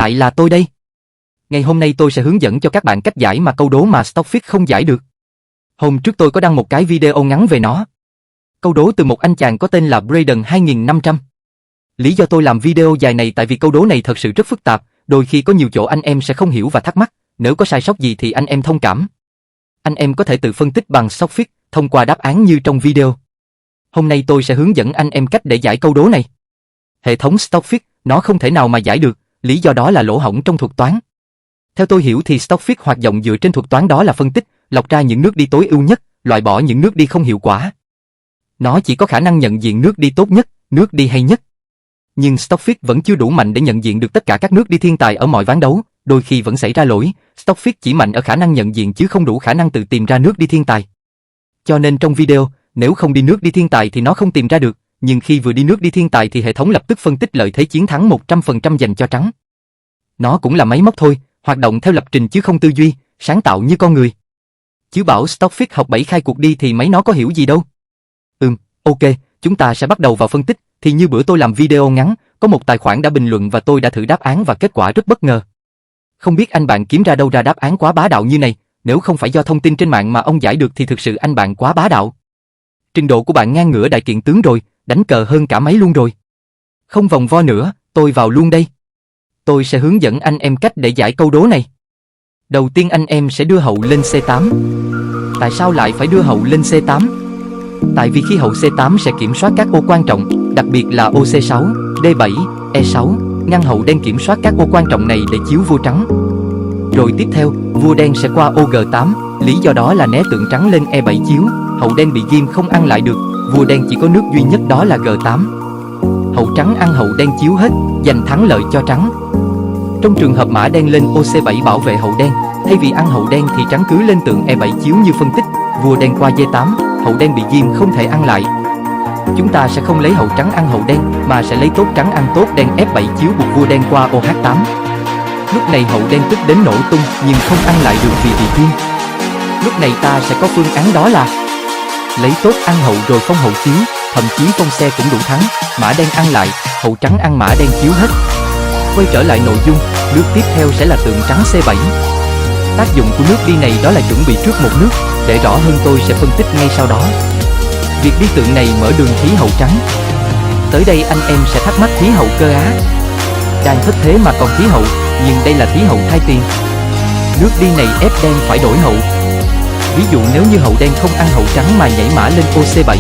lại là tôi đây. Ngày hôm nay tôi sẽ hướng dẫn cho các bạn cách giải mà câu đố mà Stockfish không giải được. Hôm trước tôi có đăng một cái video ngắn về nó. Câu đố từ một anh chàng có tên là Braden 2500. Lý do tôi làm video dài này tại vì câu đố này thật sự rất phức tạp, đôi khi có nhiều chỗ anh em sẽ không hiểu và thắc mắc, nếu có sai sót gì thì anh em thông cảm. Anh em có thể tự phân tích bằng Stockfish thông qua đáp án như trong video. Hôm nay tôi sẽ hướng dẫn anh em cách để giải câu đố này. Hệ thống Stockfish nó không thể nào mà giải được, lý do đó là lỗ hổng trong thuật toán. Theo tôi hiểu thì Stockfish hoạt động dựa trên thuật toán đó là phân tích, lọc ra những nước đi tối ưu nhất, loại bỏ những nước đi không hiệu quả. Nó chỉ có khả năng nhận diện nước đi tốt nhất, nước đi hay nhất. Nhưng Stockfish vẫn chưa đủ mạnh để nhận diện được tất cả các nước đi thiên tài ở mọi ván đấu, đôi khi vẫn xảy ra lỗi. Stockfish chỉ mạnh ở khả năng nhận diện chứ không đủ khả năng tự tìm ra nước đi thiên tài. Cho nên trong video, nếu không đi nước đi thiên tài thì nó không tìm ra được, nhưng khi vừa đi nước đi thiên tài thì hệ thống lập tức phân tích lợi thế chiến thắng 100% dành cho trắng. Nó cũng là máy móc thôi, hoạt động theo lập trình chứ không tư duy, sáng tạo như con người. Chứ bảo Stockfish học 7 khai cuộc đi thì máy nó có hiểu gì đâu. Ok, chúng ta sẽ bắt đầu vào phân tích, thì như bữa tôi làm video ngắn, có một tài khoản đã bình luận và tôi đã thử đáp án và kết quả rất bất ngờ. Không biết anh bạn kiếm ra đâu ra đáp án quá bá đạo như này, nếu không phải do thông tin trên mạng mà ông giải được thì thực sự anh bạn quá bá đạo. Trình độ của bạn ngang ngửa đại kiện tướng rồi, đánh cờ hơn cả máy luôn rồi. Không vòng vo nữa, tôi vào luôn đây. Tôi sẽ hướng dẫn anh em cách để giải câu đố này. Đầu tiên anh em sẽ đưa hậu lên C8. Tại sao lại phải đưa hậu lên C8? Tại vì khi hậu C8 sẽ kiểm soát các ô quan trọng, đặc biệt là ô C6, D7, E6, ngăn hậu đen kiểm soát các ô quan trọng này để chiếu vua trắng. Rồi tiếp theo, vua đen sẽ qua ô G8, lý do đó là né tượng trắng lên E7 chiếu, hậu đen bị ghim không ăn lại được, vua đen chỉ có nước duy nhất đó là G8. Hậu trắng ăn hậu đen chiếu hết, giành thắng lợi cho trắng. Trong trường hợp mã đen lên ô C7 bảo vệ hậu đen, thay vì ăn hậu đen thì trắng cứ lên tượng E7 chiếu như phân tích, vua đen qua D8, hậu đen bị ghim không thể ăn lại. Chúng ta sẽ không lấy hậu trắng ăn hậu đen, mà sẽ lấy tốt trắng ăn tốt đen F7 chiếu buộc vua đen qua ô H8. Lúc này hậu đen tức đến nổ tung nhưng không ăn lại được vì bị ghim. Lúc này ta sẽ có phương án đó là lấy tốt ăn hậu rồi phong hậu chiếu, thậm chí phong xe cũng đủ thắng, mã đen ăn lại, hậu trắng ăn mã đen chiếu hết. Quay trở lại nội dung, nước tiếp theo sẽ là tượng trắng C7. Tác dụng của nước đi này đó là chuẩn bị trước một nước, để rõ hơn tôi sẽ phân tích ngay sau đó. Việc đi tượng này mở đường thí hậu trắng. Tới đây anh em sẽ thắc mắc thí hậu cơ á. Đang thất thế mà còn thí hậu, nhưng đây là thí hậu thay tiền. Nước đi này ép đen phải đổi hậu. Ví dụ nếu như hậu đen không ăn hậu trắng mà nhảy mã lên ô C7.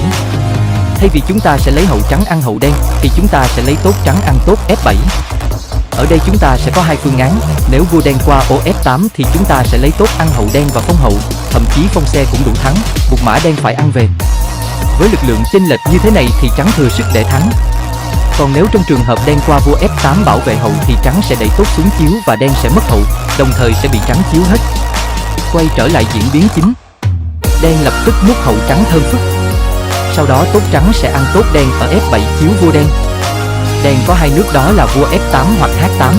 Thay vì chúng ta sẽ lấy hậu trắng ăn hậu đen, thì chúng ta sẽ lấy tốt trắng ăn tốt F7. Ở đây chúng ta sẽ có hai phương án, nếu vua đen qua ô F8 thì chúng ta sẽ lấy tốt ăn hậu đen và phong hậu, thậm chí phong xe cũng đủ thắng, buộc mã đen phải ăn về. Với lực lượng chênh lệch như thế này thì trắng thừa sức để thắng. Còn nếu trong trường hợp đen qua vua F8 bảo vệ hậu thì trắng sẽ đẩy tốt xuống chiếu và đen sẽ mất hậu, đồng thời sẽ bị trắng chiếu hết. Quay trở lại diễn biến chính. Đen lập tức múc hậu trắng thơm phức. Sau đó tốt trắng sẽ ăn tốt đen ở F7 chiếu vua đen. Đen có hai nước đó là vua F8 hoặc H8.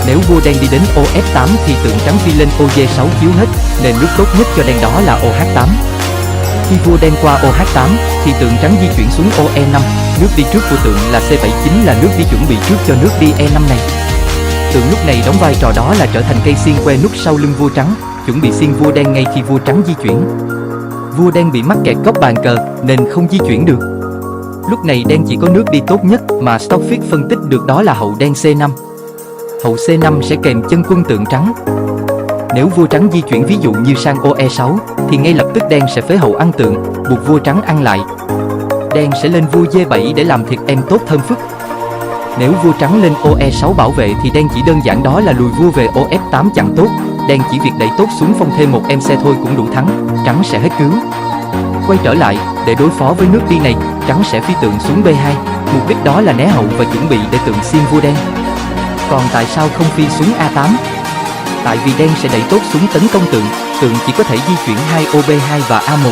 Nếu vua đen đi đến ô F8 thì tượng trắng phi lên ô G6 chiếu hết, nên nước tốt nhất cho đen đó là ô H8. Khi vua đen qua ô H8 thì tượng trắng di chuyển xuống ô E5, nước đi trước của tượng là C7 chính là nước đi chuẩn bị trước cho nước đi E5 này. Tượng lúc này đóng vai trò đó là trở thành cây xiên que nút sau lưng vua trắng, chuẩn bị xiên vua đen ngay khi vua trắng di chuyển. Vua đen bị mắc kẹt góc bàn cờ nên không di chuyển được. Lúc này đen chỉ có nước đi tốt nhất mà Stockfish phân tích được đó là hậu đen C5. Hậu C5 sẽ kèm chân quân tượng trắng. Nếu vua trắng di chuyển ví dụ như sang ô E6 thì ngay lập tức đen sẽ phế hậu ăn tượng, buộc vua trắng ăn lại. Đen sẽ lên vua D7 để làm thịt em tốt thơm phức. Nếu vua trắng lên ô E6 bảo vệ thì đen chỉ đơn giản đó là lùi vua về ô F8 chặn tốt. Đen chỉ việc đẩy tốt xuống phong thêm một em xe thôi cũng đủ thắng, trắng sẽ hết cứu. Quay trở lại, để đối phó với nước đi này, trắng sẽ phi tượng xuống B2, mục đích đó là né hậu và chuẩn bị để tượng xiên vua đen. Còn tại sao không phi xuống A8? Tại vì đen sẽ đẩy tốt xuống tấn công tượng, tượng chỉ có thể di chuyển 2 ô B2 và A1.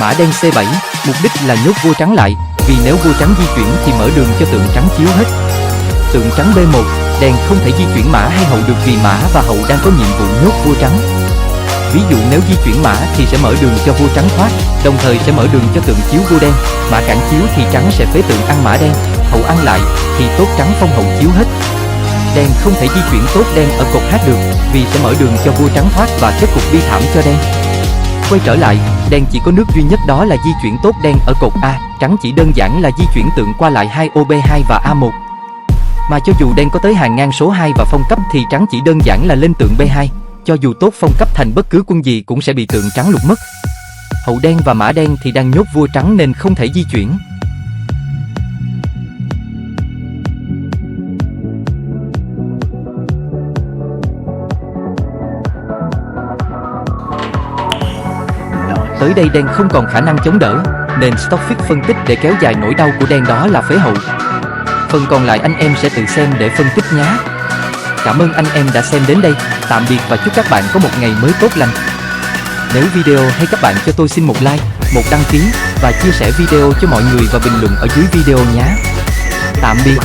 Mã đen C7, mục đích là nhốt vua trắng lại, vì nếu vua trắng di chuyển thì mở đường cho tượng trắng chiếu hết. Tượng trắng B1, đen không thể di chuyển mã hay hậu được vì mã và hậu đang có nhiệm vụ nhốt vua trắng. Ví dụ nếu di chuyển mã thì sẽ mở đường cho vua trắng thoát, đồng thời sẽ mở đường cho tượng chiếu vua đen. Mã cản chiếu thì trắng sẽ phế tượng ăn mã đen, hậu ăn lại thì tốt trắng phong hậu chiếu hết. Đen không thể di chuyển tốt đen ở cột H được, vì sẽ mở đường cho vua trắng thoát và kết cục bi thảm cho đen. Quay trở lại, đen chỉ có nước duy nhất đó là di chuyển tốt đen ở cột A, trắng chỉ đơn giản là di chuyển tượng qua lại 2 ô B2 và A1. Mà cho dù đen có tới hàng ngang số 2 và phong cấp thì trắng chỉ đơn giản là lên tượng B2, cho dù tốt phong cấp thành bất cứ quân gì cũng sẽ bị tượng trắng lục mất. Hậu đen và mã đen thì đang nhốt vua trắng nên không thể di chuyển. Tới đây đen không còn khả năng chống đỡ, nên Stockfish phân tích để kéo dài nỗi đau của đen đó là phế hậu. Phần còn lại anh em sẽ tự xem để phân tích nhé. Cảm ơn anh em đã xem đến đây, tạm biệt và chúc các bạn có một ngày mới tốt lành. Nếu video hay các bạn cho tôi xin một like, một đăng ký và chia sẻ video cho mọi người và bình luận ở dưới video nhé. Tạm biệt.